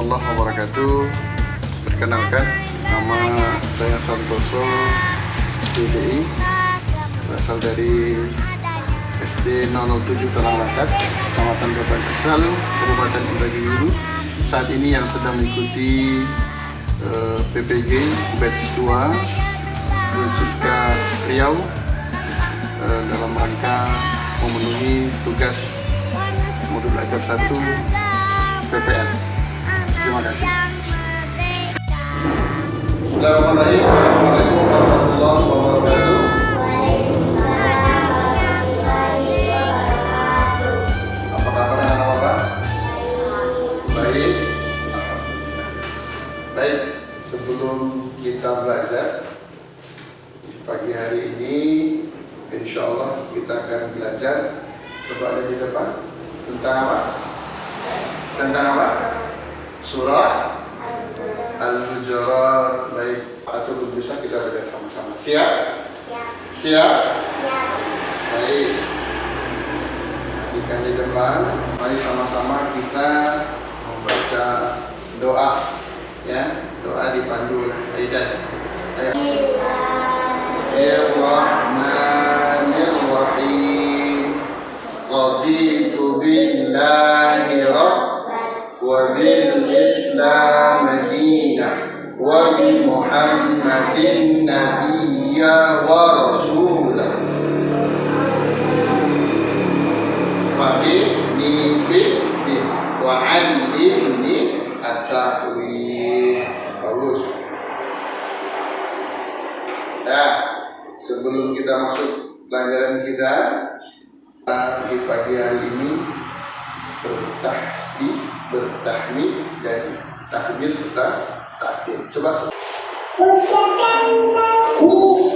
warahmatullahi wabarakatuh. Perkenalkan, nama saya Santoso SPBI, berasal dari SD 007 Talanglakat, Kecamatan Kota Tegal, Kabupaten Indragiri. Saat ini yang sedang mengikuti PPG batch 2 Unsuska Riau dalam rangka memenuhi tugas modul ajar 1 PPL. Terima kasih. Bismillahirrahmanirrahim. Assalamualaikum warahmatullahi wabarakatuh. Apa kabar anak Bapak? Baik. Baik, sebelum kita belajar pagi hari ini, insya Allah kita akan belajar coba di depan tentang apa? Tentang apa? Surah Al-Hujurat. Baik, atau bisa kita belajar sama-sama. Siap? Siap? Baik. Jika di depan, mari sama-sama kita membaca doa, ya. Doa dipandu oleh Aidan. Bismillahirrahmanirrahim. Raditu billahi rabb wa bil islam dinan wa bi muhammadin nabiyya wa rasulah. Faqihni fiddin wa 'allimni at-ta'wil. Bagus. Nah, sebelum kita masuk pelajaran kita di pagi hari ini, bertasbih, bertahmid dan takbir serta takbir. Coba ucapkan tasbih,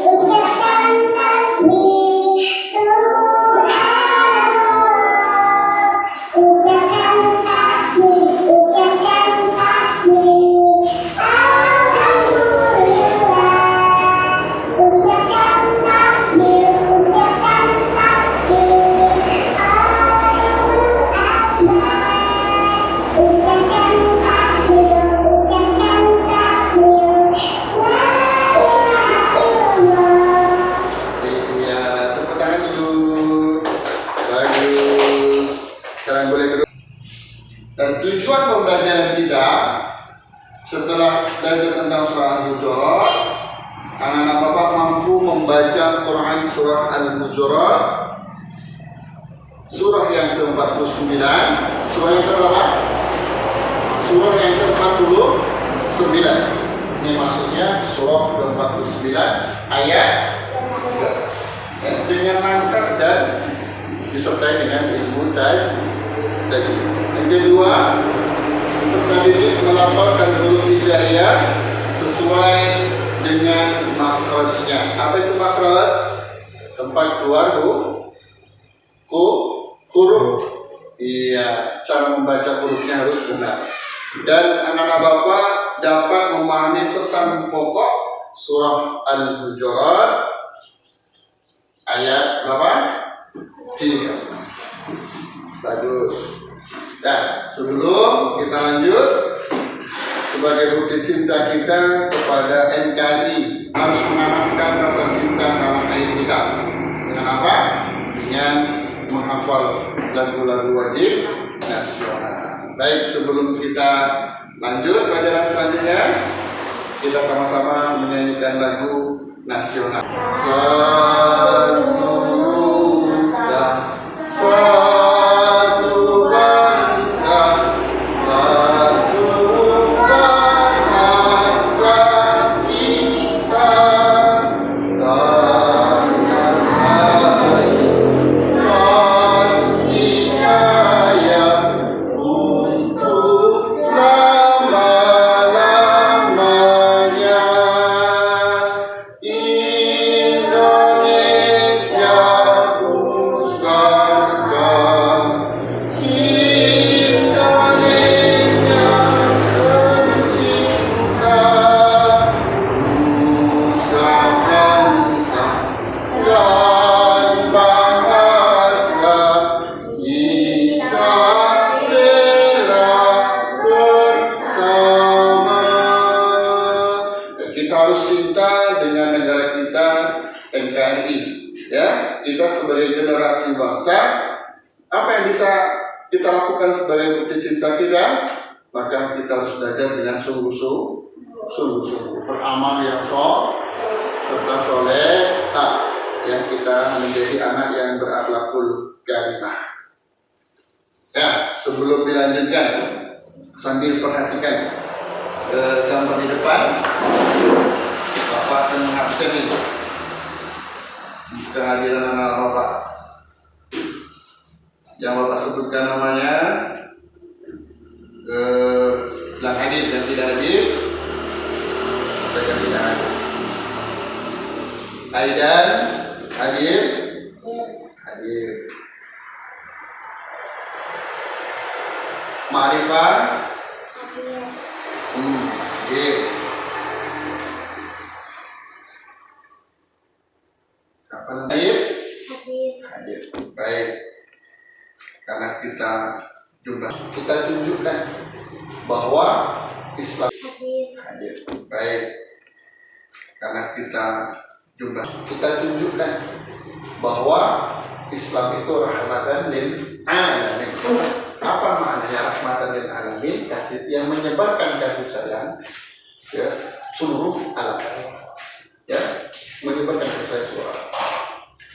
subhanallah. Ucapkan takbir, alhamdulillah. Ucapkan takbir, dan tujuan pembelajaran kita setelah belajar tentang surah Al-Hujurat, anak-anak Bapak mampu membaca Quran surah Al-Hujurat, surah yang ke-49, surah yang ke-berapa? Surah yang ke-49. Ini maksudnya surah ke-49 ayat 13. Dengan lancar dan disertai dengan ilmu tadi. Yang kedua, peserta didik melafalkan huruf hijaiyah sesuai dengan makhrajnya. Apa itu makhraj? Tempat keluar huruf. Iya, cara membaca hurufnya harus benar. Dan anak-anak Bapak dapat memahami pesan pokok surah Al-Hujurat ayat berapa? 3. Bagus. Nah, sebelum kita lanjut, sebagai bukti cinta kita kepada NKRI, harus menanamkan rasa cinta tanah air kita. Dengan apa? Dengan menghafal lagu-lagu wajib nasional. Baik, sebelum kita lanjut pelajaran selanjutnya, kita sama-sama menyanyikan lagu nasional. Indonesia kita harus cinta dengan negara kita, NKRI. Ya, kita sebagai generasi bangsa, apa yang bisa kita lakukan sebagai bukti cinta kita? Maka kita harus belajar dengan sungguh-sungguh beramal yang serta soleh, yang kita menjadi anak yang berakhlakul karimah. Ya, sebelum dilanjutkan, sambil perhatikan gambar di depan, Bapak akan mengabsen itu kehadiran anak Bapak. Yang Bapak sebutkan namanya, yang hadir dan tidak hadir, atau yang tidak hadir. Aidan hadir, hadir. Ma'rifah, hadir. Kapan hadir? Hadir. Baik. Karena kita tunjukkan bahwa Islam hadir. Baik. Karena kita tunjukkan bahwa Islam itu rahmatan lil alamin. Apa maknanya rahmatan lil alamin? Kasih yang menyebarkan kasih sayang ya seluruh alam. Ya, menyebarkan kasih sayang seluruh alam.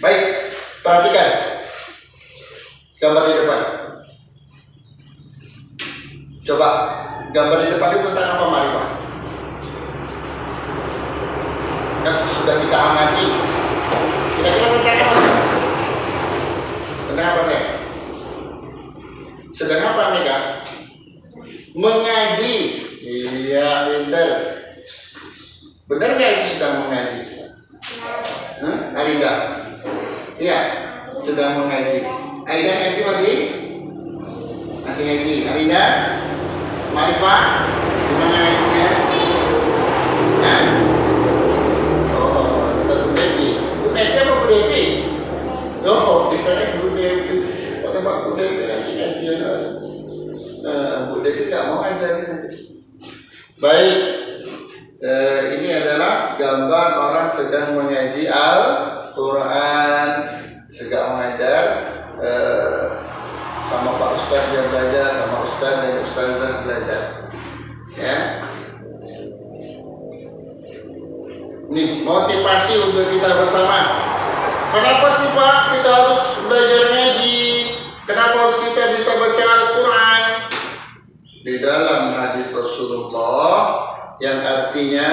Baik, perhatikan gambar di depan. Coba gambar di depan itu tentang apa, Marifah? Kan sudah kita amati. Kira-kira tentang apa? Tentang apa sih? Sedang apa mereka? Mengaji. Iya, pintar. Benar nggak itu sedang mengaji? Aida? Iya, sedang mengaji. Aida ngaji masih? Masih ngaji. Aida? Marifah? Gimana ngajinya? Apa Bu Devi? Oh, kita Bu Devi. Kata Pak Bu Devi nanti ngajian. Bu Devi nggak mau ngajarin. Baik, ini adalah gambar orang sedang mengaji Al-Quran, sedang mengajar sama Pak Ustadz yang belajar, sama Ustadz dan Ustazah belajar. Ya. Nih, motivasi untuk kita bersama. Kenapa sih Pak kita harus belajar ngaji? Kenapa harus kita bisa baca Al-Quran? Di dalam hadis Rasulullah yang artinya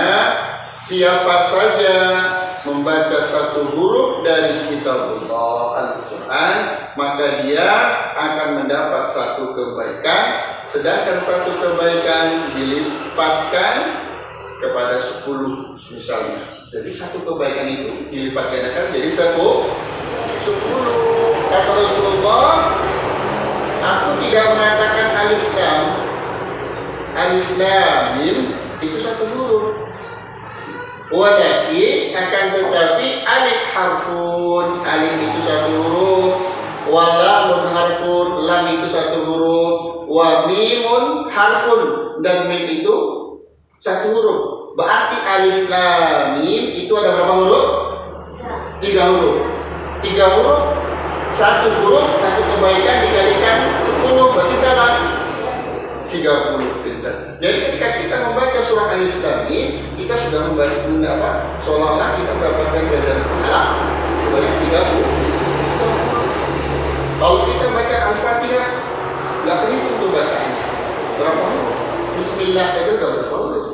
siapa saja membaca satu huruf dari kitabullah Al-Quran, maka dia akan mendapat satu kebaikan, sedangkan satu kebaikan dilipatkan kepada 10 misalnya. Jadi satu kebaikan itu dilipat gandakan jadi 10. Kata Rasulullah, aku tidak mengatakan alif lam mim itu satu huruf. Walakin akan tetapi alif harfun, alif itu satu huruf, wa lamun harfun, lam itu satu huruf, wa mimun harfun, dan mim itu satu huruf. Berarti alif lam mim itu ada berapa huruf? 3 huruf. 3 huruf, satu huruf, satu kebaikan dikalikan 10 berarti berapa? 30. Pintar. Jadi ketika kita membaca surah Alif Lam Mim, kita sudah membaca seolah-olah kita mendapatkan ganjaran pahala sebanyak 30. Kalau kita baca Al-Fatihah, nggak terhitung tuh bahasa Inggris. Berapa huruf? Bismillah saja udah berapa huruf?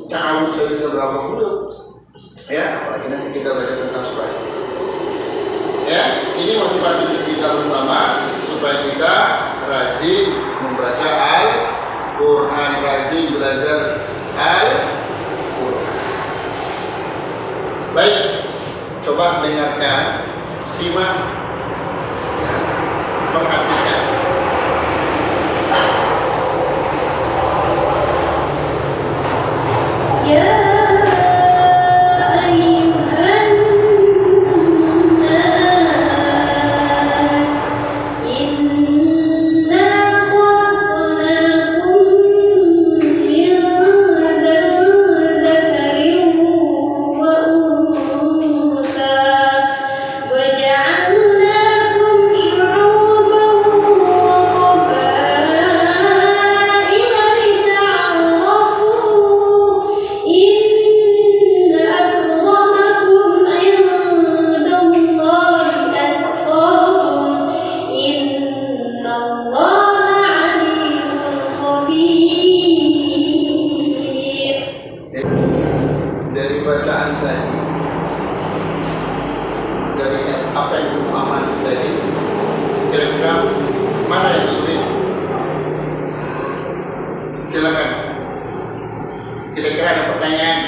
Ta'awud saja udah berapa huruf? Ya, apalagi nanti kita baca tentang surah ini. Ya, ini motivasi kita bersama supaya kita rajin membaca Al-Quran, rajin belajar Al-Quran. Baik, coba dengarkan, simak, ya, perhatikan. Ya bacaan tadi, dari apa yang Ibu aman tadi, kira-kira mana yang sulit? Silakan. Kira-kira ada pertanyaan?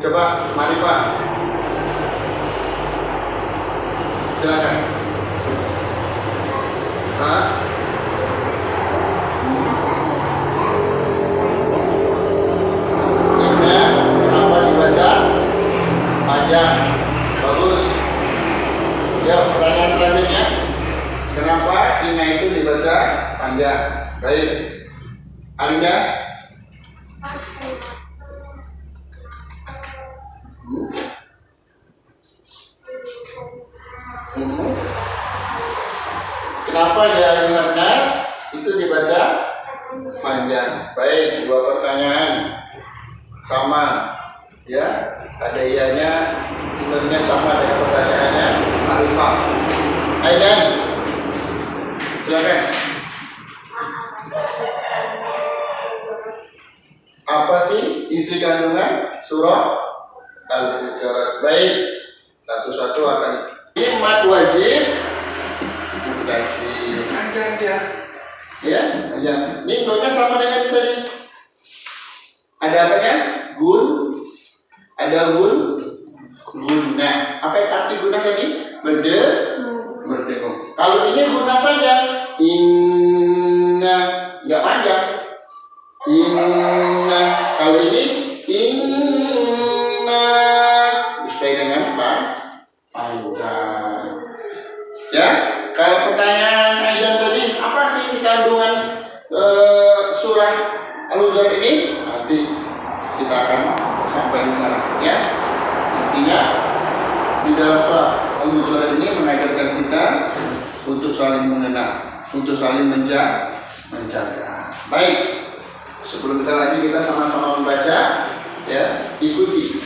Coba, mari Pak. Silakan. Hah? Inna, kenapa dibaca panjang? Bagus. Ya, pertanyaan selanjutnya. Kenapa Inna itu dibaca panjang? Baik. Alinda? Kenapa ya ayuhan nas itu dibaca panjang? Baik, dua pertanyaan sama, ya. Ada ianya, sebenarnya sama dengan pertanyaannya Arifah. Aidan, silakan. Apa sih isi kandungan surah Al-Hujurat? Baik, satu-satu akan. Ini mat wajib mutasi. Panjang dia. Ya, panjang. Ini nunnya sama dengan tadi. Ada apanya? Gun. Ada gun. Guna. Apa yang arti guna tadi? Berdengung. Kalau ini guna saja. Inna. Nggak panjang. Inna. Kalau ini inna. Bisa dengan panjang. Ya. Kalau pertanyaan Aidan tadi, apa sih isi kandungan surah Al-Hujurat ini? Nanti kita akan sampai di sana, ya. Intinya di dalam surah Al-Hujurat ini mengajarkan kita untuk saling mengenal, untuk saling menjaga. Baik, sebelum kita lanjut, kita sama-sama membaca, ya. Ikuti.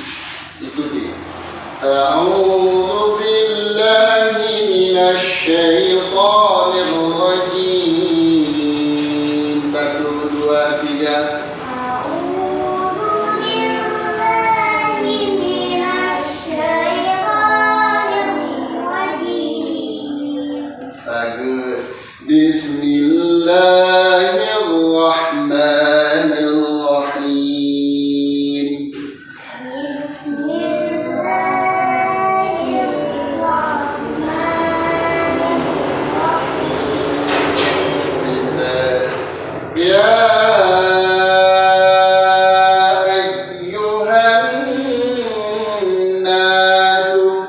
A'udzu billahi minasy syaithanir rajim. 1, 2, 3. Bagus. Bismillahirrahmanirrahim. Ya ayyuhan nasu.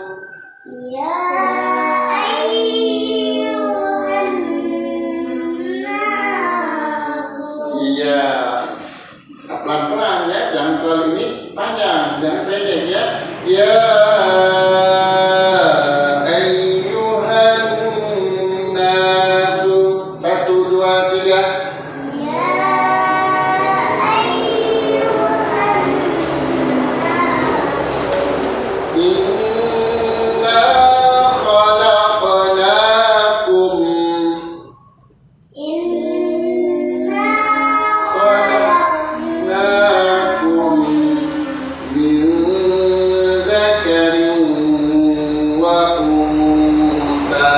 Iya, pelan-pelan ya, jangan terlalu ini panjang, jangan pendek ya. Ya ayyuhan nasu. 1, 2, 3. Inna khalaqnakum. Khalaqnakum min dzakarin wa untha.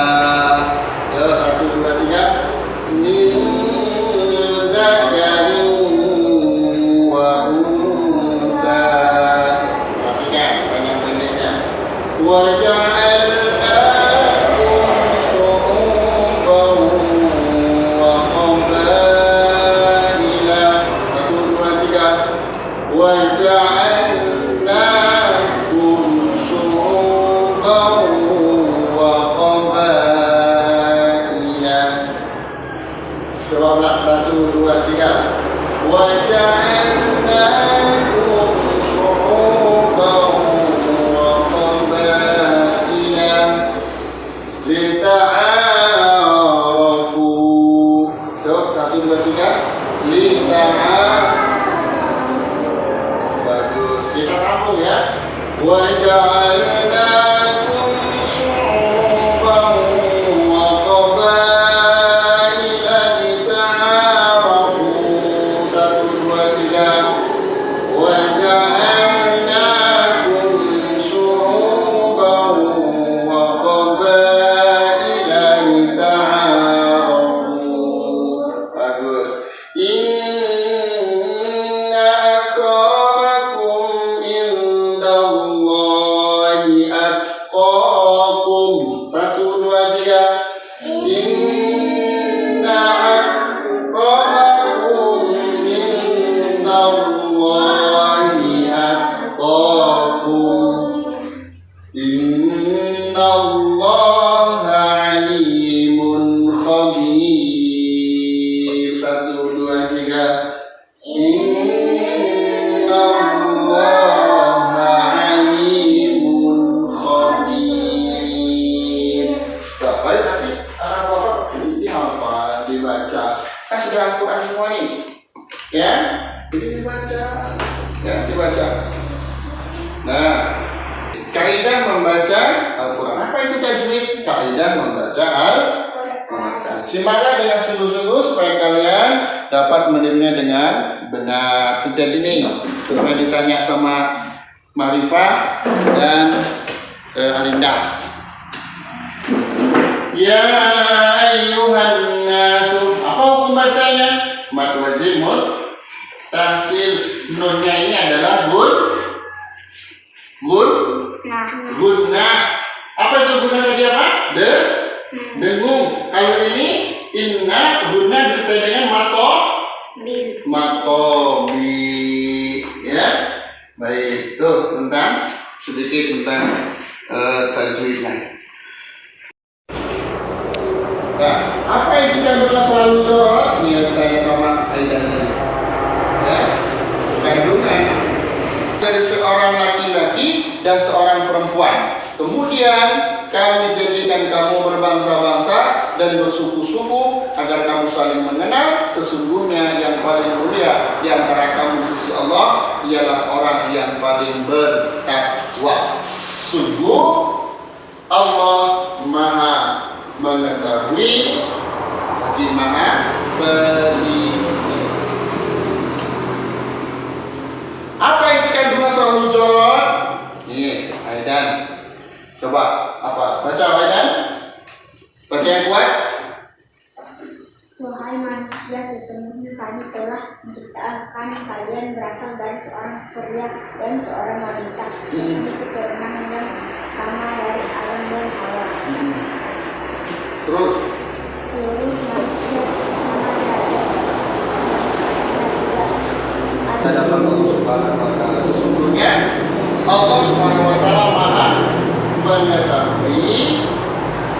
Ya, 1, 2, 3. Min dzakarin wa untha. Perhatikan banyak-banyaknya. Wa ja'alnakum syu'uban wa qabaila. 1, 2, 3. Wa ja'alnakum syu'uban wa qabaila. Coba ulang. 1, 2, 3. Wa ja'alnakum syu'uban wa qabaila lita'arafu. Coba 1, 2, 3. Bagus. Kita sambung ya. Wa ja'alnakum syu'uban wa qabaila lita'arafu. 1, 2, 3. Wa ja'alnakum Nah, kaidah membaca Al-Quran. Apa itu tajwid? Kaidah membaca Al-Quran. Simaklah dengan sungguh-sungguh supaya kalian dapat mendengarnya dengan benar. Tidak ini supaya ditanya sama Marifah dan Arinda. Ya ayyuhan nasu. Apa hukum bacanya? Mad wajib muttasil. Nunnya ini adalah gunnah. Apa itu gunnah tadi apa? Dengung. Kalau ini inna gunnah disertai dengan matobi. Ya. Baik. Tuh tentang sedikit tentang tajwidnya. Nah, apa isi kandungan selalu jorok? Ini yang ditanya sama Aidan tadi. Ya, kandungan dari seorang laki-laki dan seorang perempuan. Kemudian kami jadikan kamu berbangsa-bangsa dan bersuku-suku agar kamu saling mengenal. Sesungguhnya yang paling mulia di antara kamu di sisi Allah ialah orang yang paling bertakwa. Sungguh Allah Maha mengetahui lagi Maha teliti. Apa isi kandungan surah Hujurat? Nih, Aidan. Coba apa? Baca Aidan. Baca yang kuat. Wahai manusia, sesungguhnya kami telah menciptakan kalian berasal dari seorang pria dan seorang wanita. Ini keturunan yang sama dari Adam dan Hawa. Terus Seluruh manusia sama derajat hadapan Allah Subhanahu wa taala. Sesungguhnya Allah Subhanahu wa taala Maha mengetahui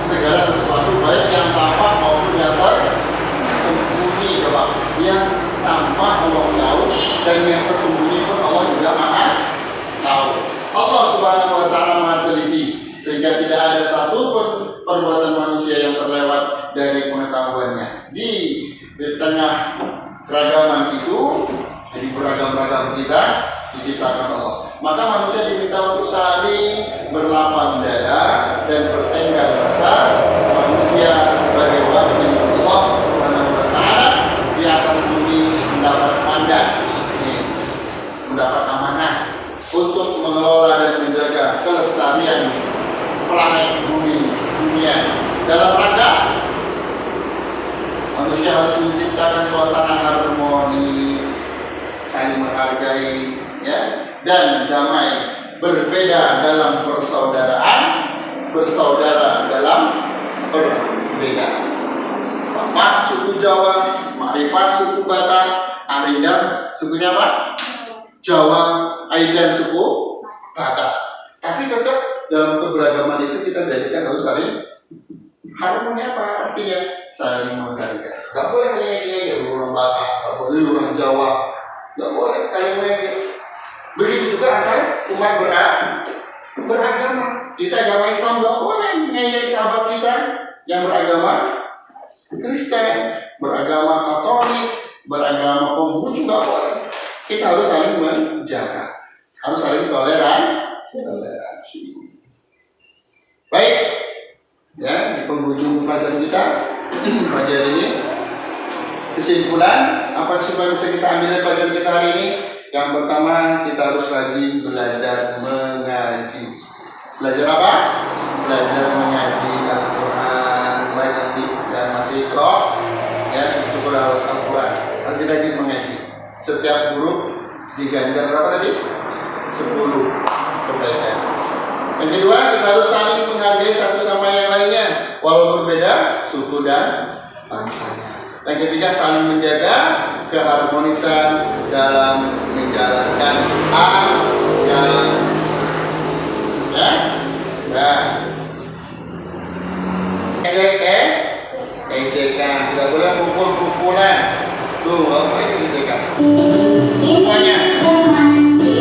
segala sesuatu baik yang tampak maupun yang tersembunyi. Coba, yang tampak Allah tahu dan yang tersembunyi pun Allah juga Maha tahu. Allah Subhanahu wa taala Maha teliti sehingga tidak ada satu pun perbuatan manusia yang terlewat dari pengetahuannya. Di tengah keragaman itu, jadi beragam-ragam kita diciptakan Allah. Maka manusia diminta untuk saling berlapang dada dan bertengkar rasa. Manusia sebagai wakil Allah Subhanahu wa taala di atas bumi mendapat mandat, mendapat amanah untuk mengelola dan menjaga kelestarian planet bumi dunia. Dalam rangka manusia harus menciptakan suasana harmoni, saling menghargai, ya, dan damai, berbeda dalam persaudaraan, bersaudara dalam perbedaan. Bapak suku Jawa, Marifat suku Batak, Arinda sukunya apa? Jawa, Aidan suku Batak. Tapi tetap dalam keberagaman itu kita jadikan harus saling harmoni. Apa artinya? Saling menghargai. Gak boleh hanya orang Batak, gak boleh orang Jawa, gak boleh saling menghargai. Begitu juga antara umat beragama. Kita agama Islam gak boleh menghargai sahabat kita yang beragama Kristen, beragama Katolik, beragama Konghucu, gak boleh. Kita harus saling menjaga, harus saling toleransi. Baik, ya, di penghujung pelajaran kita pada hari ini, kesimpulan apa kesimpulan bisa kita ambil dari pelajaran kita hari ini? Yang pertama, kita harus rajin belajar mengaji. Belajar apa? Belajar mengaji Al-Quran. Baik nanti yang masih ikro, ya, syukur Al-Quran. Rajin-rajin mengaji. Setiap huruf diganjar berapa tadi? 10 kebaikan. Yang kedua, kita harus saling menghargai satu sama yang lainnya, walau berbeda suku dan bangsanya. Yang ketiga, saling menjaga keharmonisan dalam menjalankan agama. Ya, nah, ejekan, tidak boleh pukul-pukulan. Tuh, apa itu ejekan? Semuanya.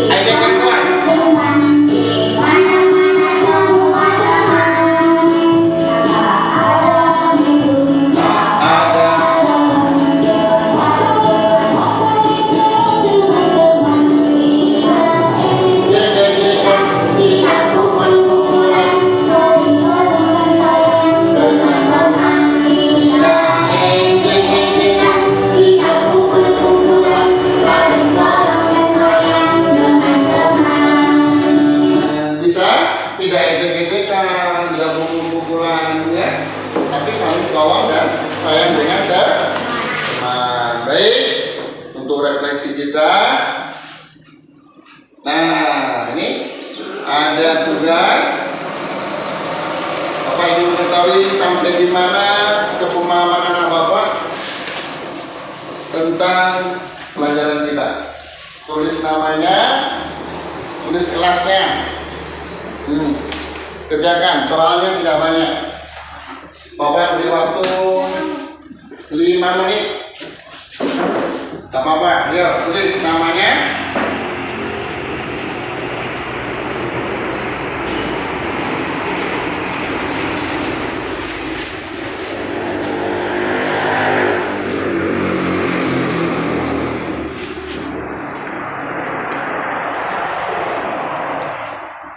Ejekan kuat. kita. Nah, ini ada tugas. Bapak Ibu mengetahui sampai di mana kepemahaman anak Bapak tentang pelajaran kita. Tulis namanya, tulis kelasnya. Kerjakan, soalnya tidak banyak. Bapak beri waktu 5 menit. Tak apa-apa, yuk tulis namanya.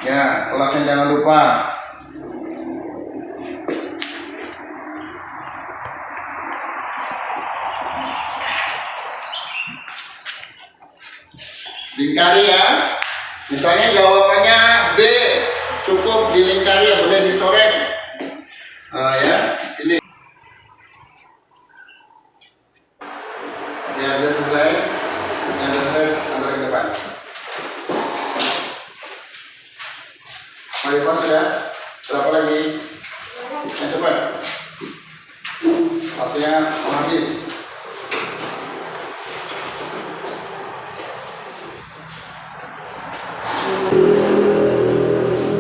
Ya, kelasnya jangan lupa. Lingkari ya. Misalnya jawabannya B, cukup dilingkari ya, boleh dicoret. Ya, ini. Ya, sudah selesai. Yang selesai, antar ke depan. Mari Pak, sudah. Berapa lagi? Yang cepat. Waktunya mau habis.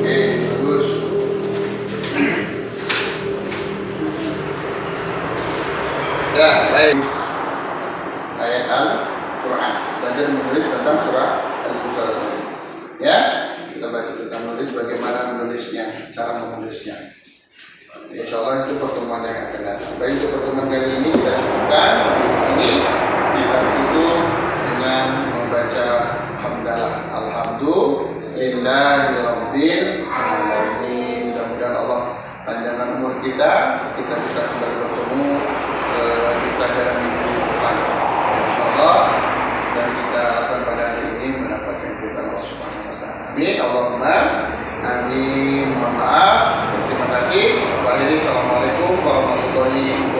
Oke, bagus. Ya, baik. Ayat Al-Quran. Belajar menulis tentang surah Al-Quran. Ya, kita belajar tentang menulis, bagaimana menulisnya, cara menulisnya. Insya Allah itu pertemuan yang akan datang. Baik, untuk pertemuan kali ini kita cukupkan di sini. Kita tutup dengan membaca hamdalah. Alhamdulillahirabbil alamin. Mudah-mudahan Allah panjangkan umur kita bisa kembali bertemu di pelajaran minggu depan. Insyaallah, dan kita akan pada hari ini mendapatkan keridhaan Allah Subhanahu wa taala. Amin. Allahumma amin. Mohon maaf. Terima kasih. Assalamualaikum warahmatullahi wabarakatuh.